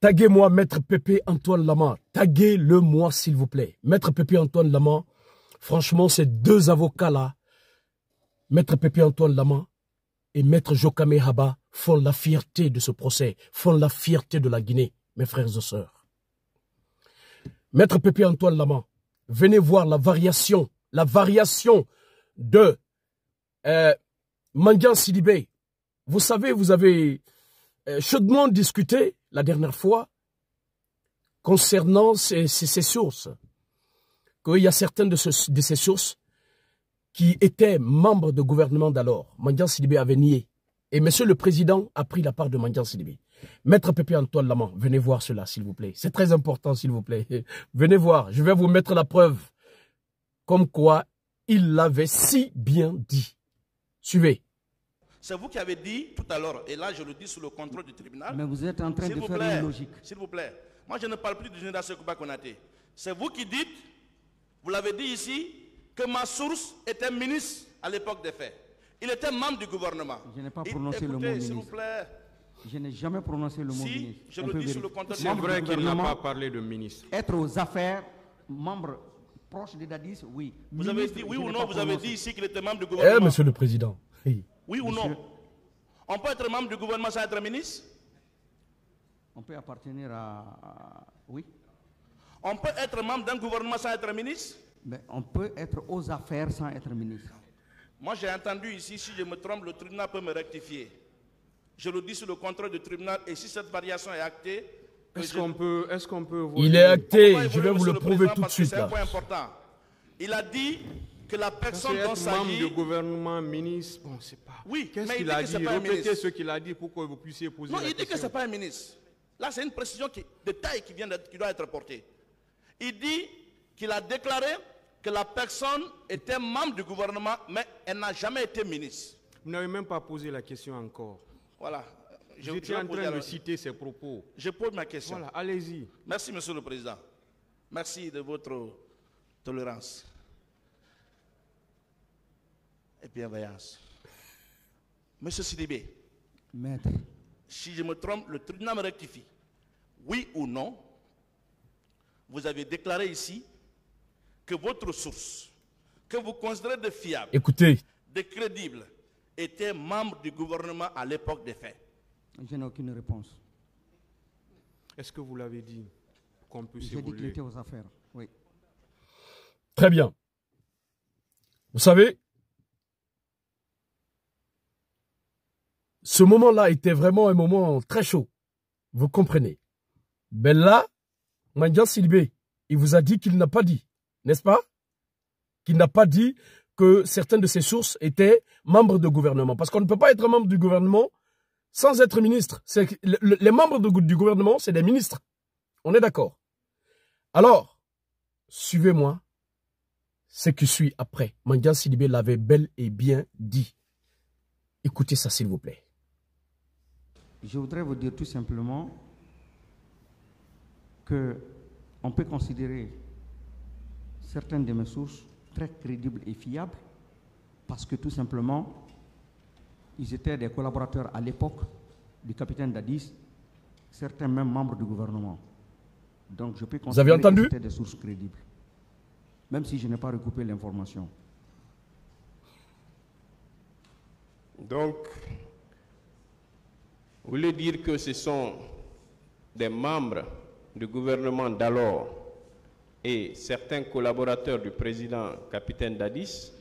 Taguez-moi Maître Pépé Antoine Lama. Taguez-le-moi, s'il vous plaît. Maître Pépé Antoine Lama, franchement, ces deux avocats-là, Maître Pépé Antoine Lama et Maître Jokame Haba, font la fierté de ce procès, font la fierté de la Guinée, mes frères et sœurs. Maître Pépé Antoine Lama, venez voir la variation de Mandian Sidibé. Vous savez, vous avez chaudement discuté la dernière fois concernant ces sources. Qu'il y a certaines de ces sources qui étaient membres du gouvernement d'alors. Mandian Sidibé avait nié. Et monsieur le président a pris la part de Mandian Sidibé. Maître Pépé Antoine Lama, venez voir cela, s'il vous plaît. C'est très important, s'il vous plaît. Venez voir, je vais vous mettre la preuve. Comme quoi, il l'avait si bien dit. Suivez. C'est vous qui avez dit tout à l'heure, et là je le dis sous le contrôle du tribunal. Mais vous êtes en train de faire une logique. S'il vous plaît, moi je ne parle plus du général Sekouba Konaté. C'est vous qui dites, vous l'avez dit ici, que ma source était ministre à l'époque des faits. Il était membre du gouvernement. Je n'ai pas prononcé le mot ministre. S'il vous plaît. Je n'ai jamais prononcé le mot ministre. Je le dis sous le contrôle. C'est vrai qu'il n'a pas parlé de ministre. Être aux affaires, membre proche de Dadis, oui. Vous avez dit oui ou non, vous avez dit ici qu'il était membre du gouvernement. Monsieur le président. Oui ou non? On peut être membre du gouvernement sans être ministre? On peut appartenir à... Oui. On peut être membre d'un gouvernement sans être ministre? Mais on peut être aux affaires sans être ministre. Moi j'ai entendu ici, si je me trompe, le tribunal peut me rectifier. Je le dis sous le contrôle du tribunal, et si cette variation est actée... Est-ce qu'on peut... Il est acté, je vais vous le prouver tout de suite. C'est un point important. Il a dit que la personne dont s'agit... membre du gouvernement, ministre, bon, c'est pas... Oui, qu'est-ce qu'il a dit? Répétez ce qu'il a dit pour que vous puissiez poser la question. Non, il dit que ce n'est pas un ministre. Là, c'est une précision de taille qui doit être portée. Il dit qu'il a déclaré que la personne était membre du gouvernement, mais elle n'a jamais été ministre. Vous n'avez même pas posé la question encore. Voilà. J'étais en train de citer ses propos. Je pose ma question. Voilà, allez-y. Merci, monsieur le président. Merci de votre tolérance et bienveillance. Monsieur Sidibé, Maître. Si je me trompe, le tribunal me rectifie. Oui ou non, vous avez déclaré ici que votre source, que vous considérez de fiable, écoutez, de crédible, était membre du gouvernement à l'époque des faits. Je n'ai aucune réponse. Est-ce que vous l'avez dit qu'on puisse J'ai dit évoluer? qu'il était aux affaires, oui. très bien. Vous savez, ce moment-là était vraiment un moment très chaud. Vous comprenez. Mais là, Mandian Sidibé, il vous a dit qu'il n'a pas dit, n'est-ce pas? Qu'il n'a pas dit que certaines de ses sources étaient membres de gouvernement. Parce qu'on ne peut pas être membre du gouvernement sans être ministre. Les membres du gouvernement, c'est des ministres. On est d'accord. Alors, suivez-moi. Ce qui suit après. Mandian Sidibé l'avait bel et bien dit. Écoutez ça, s'il vous plaît. Je voudrais vous dire tout simplement que on peut considérer certaines de mes sources très crédibles et fiables parce que tout simplement, ils étaient des collaborateurs à l'époque du capitaine Dadis, certains même membres du gouvernement. Donc je peux considérer que c'était des sources crédibles, même si je n'ai pas recoupé l'information. Donc, vous voulez dire que ce sont des membres du gouvernement d'alors et certains collaborateurs du président capitaine Dadis,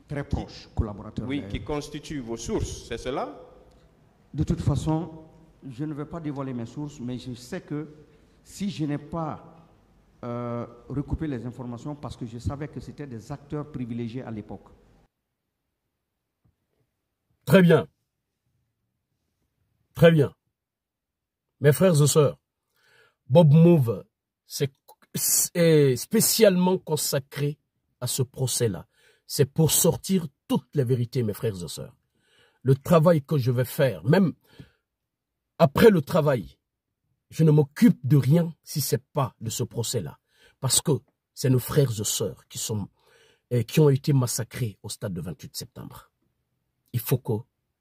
très proches collaborateurs, oui, qui constituent vos sources, c'est cela? De toute façon, je ne vais pas dévoiler mes sources, mais je sais que si je n'ai pas recoupé les informations, parce que je savais que c'était des acteurs privilégiés à l'époque. Très bien. Très bien. Mes frères et sœurs, Bob Move est spécialement consacré à ce procès-là. C'est pour sortir toutes les vérités, mes frères et sœurs. Le travail que je vais faire, même après le travail, je ne m'occupe de rien si ce n'est pas de ce procès-là. Parce que c'est nos frères et sœurs qui ont été massacrés au stade de 28 septembre. Il faut que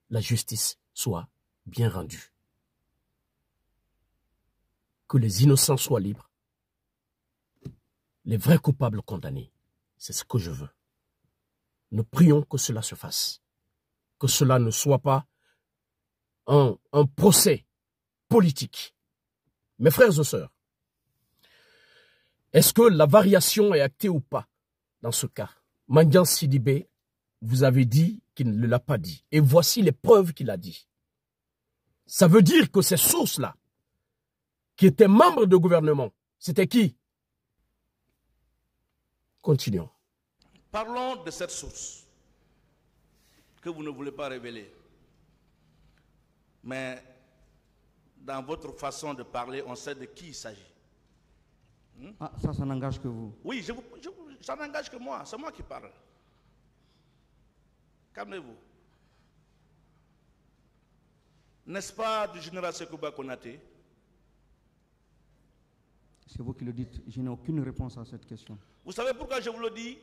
la justice soit bien rendue. que les innocents soient libres, les vrais coupables condamnés. C'est ce que je veux. Nous prions que cela se fasse, que cela ne soit pas un procès politique. Mes frères et sœurs, est-ce que la variation est actée ou pas dans ce cas? Mandian Sidibé, vous avez dit qu'il ne l'a pas dit. Et voici les preuves qu'il a dit. Ça veut dire que ces sources-là, qui étaient membres de gouvernement, c'était qui? Continuons. Parlons de cette source que vous ne voulez pas révéler. Mais dans votre façon de parler, on sait de qui il s'agit. Ah, ça n'engage que vous. Oui, ça n'engage que moi. C'est moi qui parle. Calmez-vous. N'est-ce pas du général Sekouba Konaté? C'est vous qui le dites. Je n'ai aucune réponse à cette question. Vous savez pourquoi je vous le dis?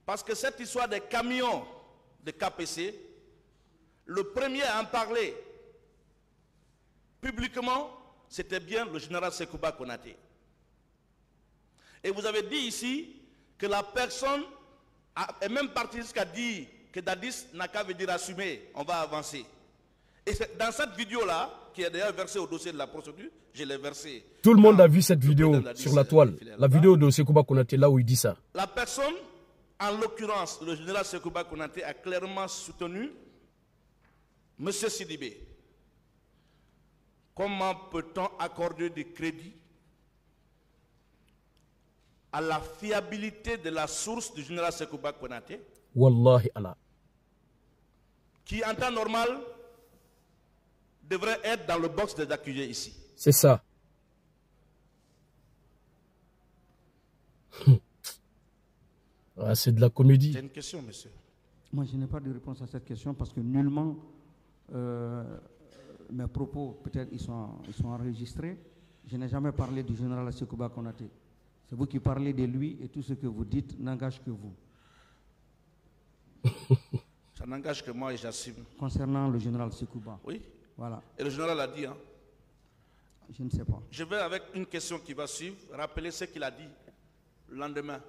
Parce que cette histoire des camions de KPC, le premier à en parler publiquement, c'était bien le général Sekouba Konaté. Et vous avez dit ici que la personne est même partie jusqu'à dire que Dadis n'a qu'à venir assumer, on va avancer. Et dans cette vidéo-là, qui est d'ailleurs versée au dossier de la procédure, je l'ai versée. Tout le monde a vu cette vidéo sur la toile. La vidéo de Sekouba Konaté, là où il dit ça. La personne, en l'occurrence, le général Sekouba Konaté, a clairement soutenu M. Sidibé. Comment peut-on accorder du crédit à la fiabilité de la source du général Sekouba Konaté, Wallahi Allah. qui en temps normal devrait être dans le box des accusés ici? C'est ça. Ah, c'est de la comédie. C'est une question, monsieur. Moi, je n'ai pas de réponse à cette question parce que nullement mes propos, peut-être, ils sont enregistrés. Je n'ai jamais parlé du général Sekouba Konaté. C'est vous qui parlez de lui et tout ce que vous dites n'engage que vous. Ça n'engage que moi et j'assume. Concernant le général Sekouba. Oui. Voilà. Et le général a dit, hein. Je ne sais pas. Je vais, avec une question qui va suivre, rappeler ce qu'il a dit le lendemain.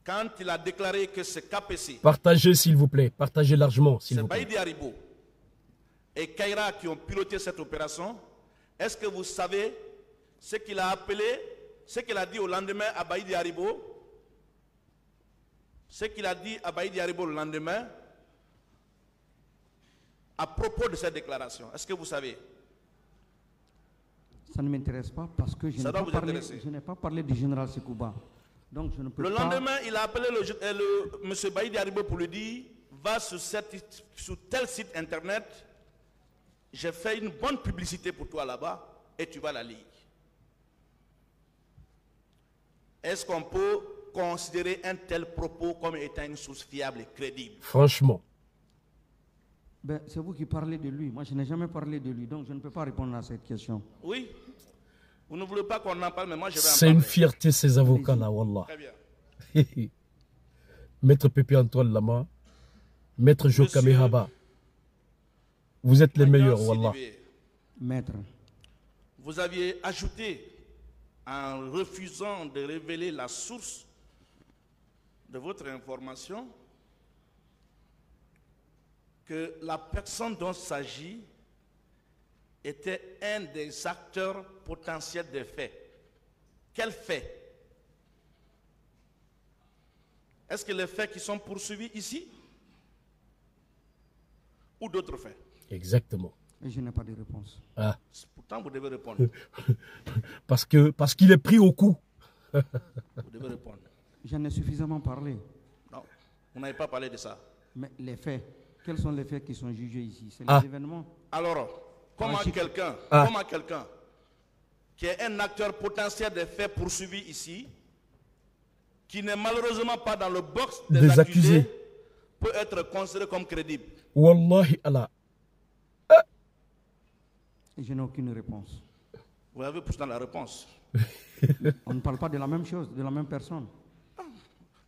Quand il a déclaré que c'est KPC, Partagez s'il vous plaît, partagez largement s'il c'est vous plaît. Baïdi Haribo et Kaira qui ont piloté cette opération, est-ce que vous savez ce qu'il a appelé, ce qu'il a dit au lendemain à Baïdi Haribo? Ce qu'il a dit à Baïdi Haribo le lendemain à propos de cette déclaration, est-ce que vous savez? Ça ne m'intéresse pas parce que je n'ai pas parlé du général Sekouba. Donc je ne peux Le pas... lendemain, il a appelé M. Baïdi Haribo pour lui dire, va sur tel site internet, j'ai fait une bonne publicité pour toi là-bas et tu vas la lire. Est-ce qu'on peut considérer un tel propos comme étant une source fiable et crédible? Franchement. Ben, c'est vous qui parlez de lui. Moi, je n'ai jamais parlé de lui, donc je ne peux pas répondre à cette question. Oui. Vous ne voulez pas qu'on en parle, mais moi je vais en parler. C'est une fierté ces avocats-là, wallah. Très bien. Maître Pépé Antoine Lama, Maître Joka Mehaba. Vous êtes les meilleurs, wallah. Maître. Vous aviez ajouté, en refusant de révéler la source de votre information, que la personne dont il s'agit était un des acteurs potentiels des faits. Quel fait? Est-ce que les faits qui sont poursuivis ici ou d'autres faits? Exactement. Et je n'ai pas de réponse. Ah. Pourtant, vous devez répondre. Parce qu'il est pris au coup. Vous devez répondre. J'en ai suffisamment parlé. Non, vous n'avez pas parlé de ça. Mais les faits, quels sont les faits qui sont jugés ici? C'est les événements. Alors, comment quelqu'un qui est un acteur potentiel des faits poursuivis ici, qui n'est malheureusement pas dans le box des accusés, peut être considéré comme crédible? Wallahi Allah. Et je n'ai aucune réponse. Vous avez pourtant la réponse. On ne parle pas de la même chose, de la même personne.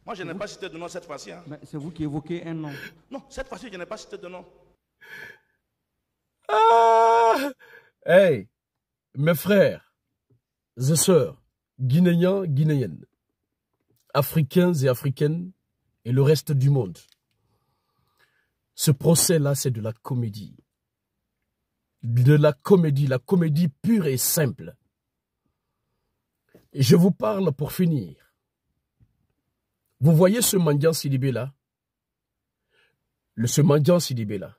Moi, je n'ai pas cité de nom cette fois-ci. Hein. C'est vous qui évoquez un nom. Non, cette fois-ci, je n'ai pas cité de nom. Ah, Hey, mes frères et sœurs, Guinéens, Guinéennes, Africains et Africaines et le reste du monde. Ce procès-là, c'est de la comédie. De la comédie pure et simple. Et je vous parle pour finir. Vous voyez ce Mandian Sidibé-là? Ce Mandian Sidibé-là,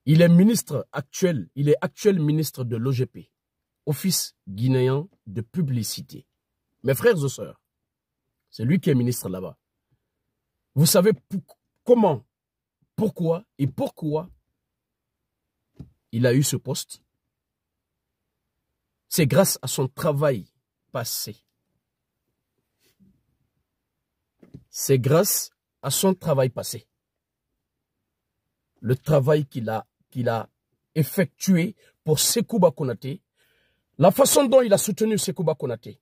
il est ministre actuel, il est actuel ministre de l'OGP, Office guinéen de publicité. Mes frères et sœurs, c'est lui qui est ministre là-bas. Vous savez comment, pourquoi il a eu ce poste? C'est grâce à son travail passé. C'est grâce à son travail passé. Le travail qu'il a effectué pour Sekouba Konaté, la façon dont il a soutenu Sekouba Konaté.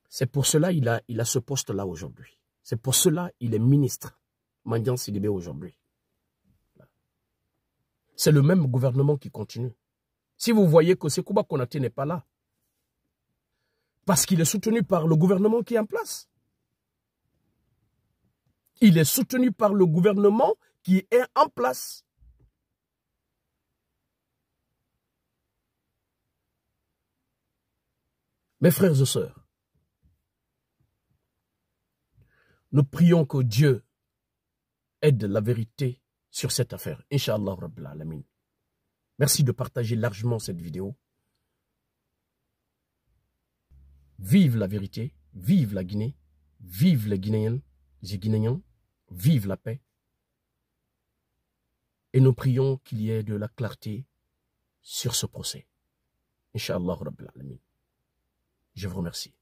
C'est pour cela qu'il a ce poste-là aujourd'hui. C'est pour cela qu'il est ministre, Mandian Sidibé aujourd'hui. C'est le même gouvernement qui continue. Si vous voyez que Sekouba Konaté n'est pas là, parce qu'il est soutenu par le gouvernement qui est en place. Il est soutenu par le gouvernement qui est en place. Mes frères et sœurs, nous prions que Dieu aide la vérité sur cette affaire. Inch'Allah Rabbil Alamin. Merci de partager largement cette vidéo. Vive la vérité, vive la Guinée, vive les Guinéennes et Guinéens, vive la paix. Et nous prions qu'il y ait de la clarté sur ce procès. Inch'Allah Rabbil Alamin. Je vous remercie.